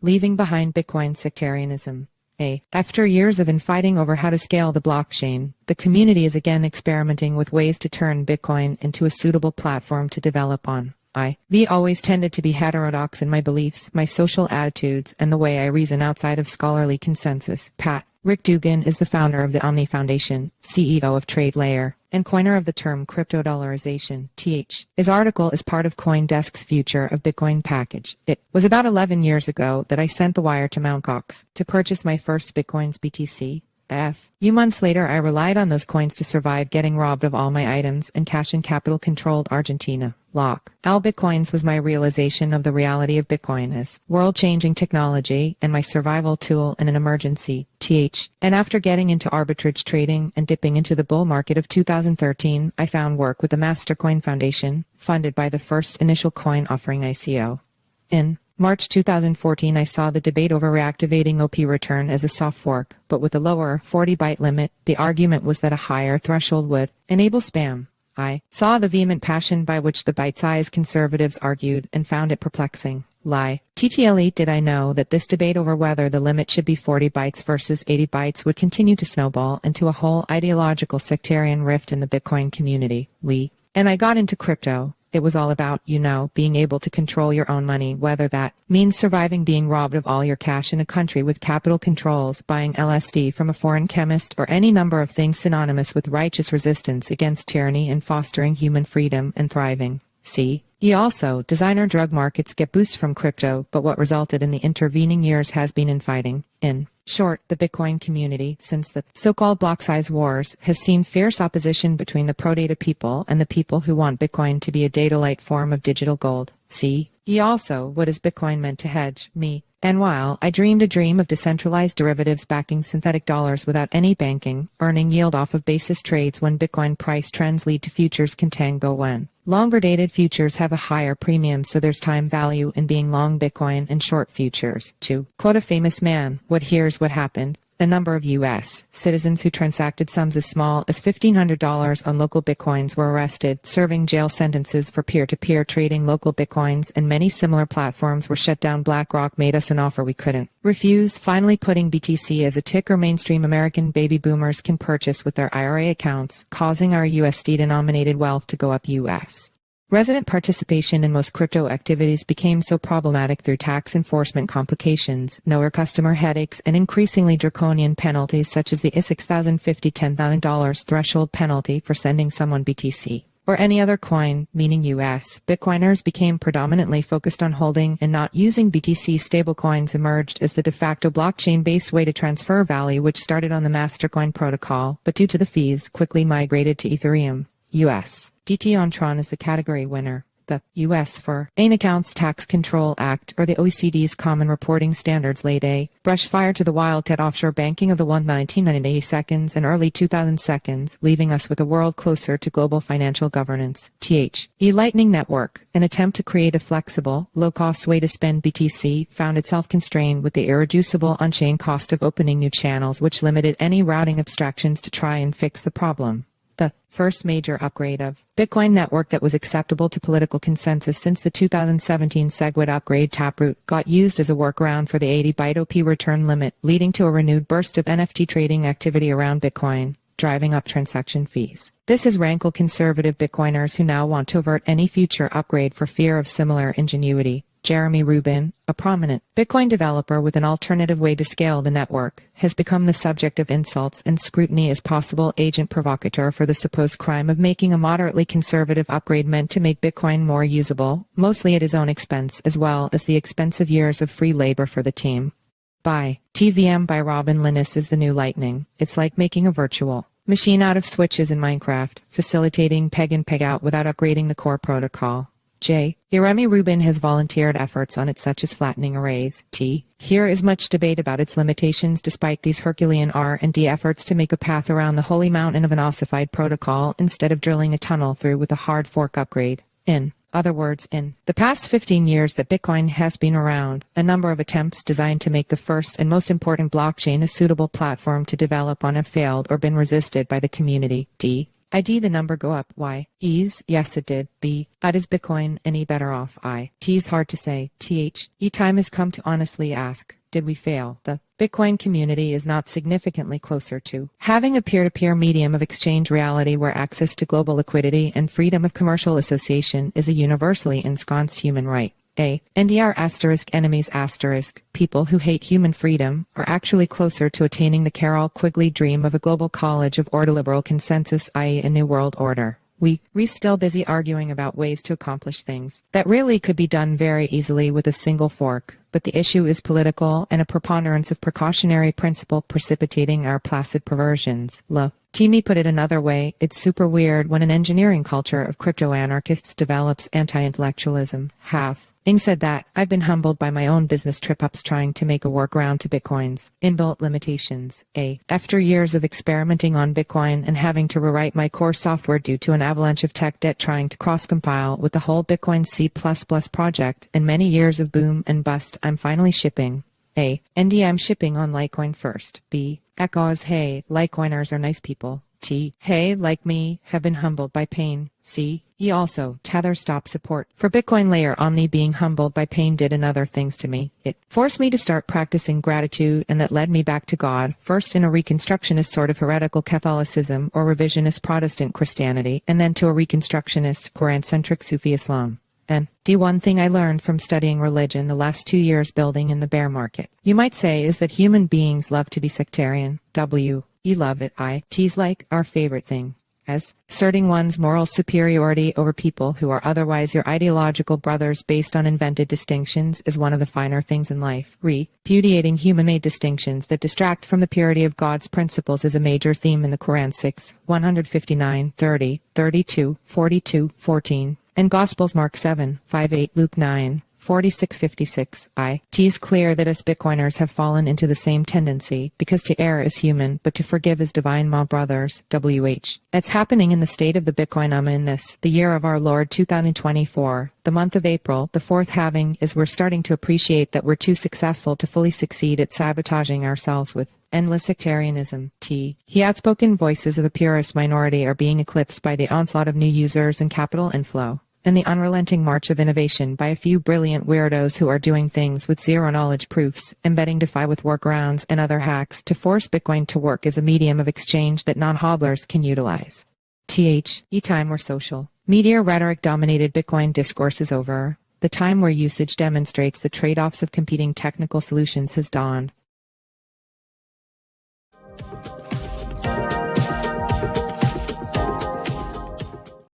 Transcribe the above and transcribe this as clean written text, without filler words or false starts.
Leaving behind Bitcoin sectarianism. After years of infighting over how to scale the blockchain, the community is again experimenting with ways to turn Bitcoin into a suitable platform to develop on. I've always tended to be heterodox in my beliefs, my social attitudes, and the way I reason outside of scholarly consensus. Rick Dugan is the founder of the Omni Foundation, CEO of TradeLayer, and coiner of the term crypto-dollarization, His article is part of CoinDesk's Future of Bitcoin package. It was about 11 years ago that I sent the wire to Mt. Gox to purchase my first Bitcoins BTC. Few months later, I relied on those coins to survive getting robbed of all my items and cash in capital-controlled Argentina. Bitcoins was my realization of the reality of Bitcoin as world-changing technology and my survival tool in an emergency. And after getting into arbitrage trading and dipping into the bull market of 2013, I found work with the Omni Foundation, funded by the first initial coin offering ICO. In March 2014, I saw the debate over reactivating OP return as a soft fork, but with a lower 40-byte limit. The argument was that a higher threshold would enable spam. I saw the vehement passion by which the bite-sized conservatives argued and found it perplexing. TTLE did I know that this debate over whether the limit should be 40 bytes versus 80 bytes would continue to snowball into a whole ideological sectarian rift in the Bitcoin community. And I got into crypto. It was all about, being able to control your own money, whether that means surviving being robbed of all your cash in a country with capital controls, buying LSD from a foreign chemist, or any number of things synonymous with righteous resistance against tyranny and fostering human freedom and thriving. Also, designer drug markets get boosts from crypto, but what resulted in the intervening years has been infighting. In short, the Bitcoin community, since the so-called block size wars, has seen fierce opposition between the pro-data people and the people who want Bitcoin to be a data-light form of digital gold. Also, what is Bitcoin meant to hedge? Me. And while I dreamed a dream of decentralized derivatives backing synthetic dollars without any banking, earning yield off of basis trades when Bitcoin price trends lead to futures contango when longer-dated futures have a higher premium, so there's time value in being long Bitcoin and short futures. To quote a famous man, here's what happened. A number of U.S. citizens who transacted sums as small as $1,500 on LocalBitcoins were arrested, serving jail sentences for peer-to-peer trading LocalBitcoins, and many similar platforms were shut down. BlackRock made us an offer we couldn't refuse, finally putting BTC as a ticker mainstream American baby boomers can purchase with their IRA accounts, causing our USD-denominated wealth to go up. U.S. resident participation in most crypto activities became so problematic through tax enforcement complications, knower customer headaches, and increasingly draconian penalties such as the $6,050 $10,000 threshold penalty for sending someone BTC or any other coin, meaning U.S. Bitcoiners became predominantly focused on holding and not using BTC. Stablecoins emerged as the de facto blockchain-based way to transfer value, which started on the Mastercoin protocol, but due to the fees, quickly migrated to Ethereum. U.S. DT on Tron is the category winner. The U.S. for AIN Accounts Tax Control Act, or the OECD's Common Reporting Standards, laid a brush fire to the wildcat offshore banking of the 1990 seconds and early 2000 seconds, leaving us with a world closer to global financial governance. Lightning Network, an attempt to create a flexible, low-cost way to spend BTC, found itself constrained with the irreducible on-chain cost of opening new channels, which limited any routing abstractions to try and fix the problem. The first major upgrade of Bitcoin network that was acceptable to political consensus since the 2017 SegWit upgrade Taproot got used as a workaround for the 80-byte OP return limit, leading to a renewed burst of NFT trading activity around Bitcoin, driving up transaction fees. This has rankled conservative Bitcoiners who now want to avert any future upgrade for fear of similar ingenuity. Jeremy Rubin, a prominent Bitcoin developer with an alternative way to scale the network, has become the subject of insults and scrutiny as possible agent provocateur for the supposed crime of making a moderately conservative upgrade meant to make Bitcoin more usable, mostly at his own expense, as well as the expensive years of free labor for the team. TVM by Robin Linus is the new Lightning. It's like making a virtual machine out of switches in Minecraft, facilitating peg in peg out without upgrading the core protocol. Jeremy Rubin has volunteered efforts on it, such as flattening arrays. Here is much debate about its limitations despite these Herculean R&D efforts to make a path around the holy mountain of an ossified protocol instead of drilling a tunnel through with a hard fork upgrade. In other words, in the past 15 years that Bitcoin has been around, a number of attempts designed to make the first and most important blockchain a suitable platform to develop on have failed or been resisted by the community. ID the number go up. Y. Ease, yes it did. B. Is Bitcoin any better off? I. T's hard to say. TH. Time has come to honestly ask, did we fail? The Bitcoin community is not significantly closer to having a peer-to-peer medium of exchange reality where access to global liquidity and freedom of commercial association is a universally ensconced human right. A. NDR * enemies * people who hate human freedom are actually closer to attaining the Carroll Quigley dream of a global college of ordoliberal consensus, i.e. a new world order. We're still busy arguing about ways to accomplish things that really could be done very easily with a single fork, but the issue is political and a preponderance of precautionary principle precipitating our placid perversions. Timmy put it another way, it's super weird when an engineering culture of crypto-anarchists develops anti-intellectualism. Having said that, I've been humbled by my own business trip-ups trying to make a workaround to Bitcoin's inbuilt limitations. After years of experimenting on Bitcoin and having to rewrite my core software due to an avalanche of tech debt trying to cross-compile with the whole Bitcoin C++ project and many years of boom and bust, I'm finally shipping. I'm shipping on Litecoin first. B. Echoes, hey, Litecoiners are nice people. T. Hey, like me, have been humbled by pain. C. Also, Tether stop support for Bitcoin layer. Omni being humbled by pain did another things to me. It forced me to start practicing gratitude, and that led me back to God, first in a Reconstructionist sort of heretical Catholicism or revisionist Protestant Christianity, and then to a Reconstructionist, Quran-centric Sufi Islam. And one thing I learned from studying religion the last 2 years building in the bear market, you might say, is that human beings love to be sectarian. Love it. T's like our favorite thing. As asserting one's moral superiority over people who are otherwise your ideological brothers based on invented distinctions is one of the finer things in life. Repudiating human-made distinctions that distract from the purity of God's principles is a major theme in the Quran 6, 159, 30, 32, 42, 14, and Gospels Mark 7, 5, 8, Luke 9, 46, 56. T's clear that us Bitcoiners have fallen into the same tendency, because to err is human, but to forgive is divine, my brothers. It's happening in the state of the Bitcoin in this, the year of our Lord 2024, the month of April, the fourth halving, is we're starting to appreciate that we're too successful to fully succeed at sabotaging ourselves with endless sectarianism. Outspoken voices of a purist minority are being eclipsed by the onslaught of new users and capital inflow, and the unrelenting march of innovation by a few brilliant weirdos who are doing things with zero-knowledge proofs, embedding DeFi with workarounds and other hacks to force Bitcoin to work as a medium of exchange that non-hodlers can utilize. Time where social media rhetoric-dominated Bitcoin discourse is over. The time where usage demonstrates the trade-offs of competing technical solutions has dawned.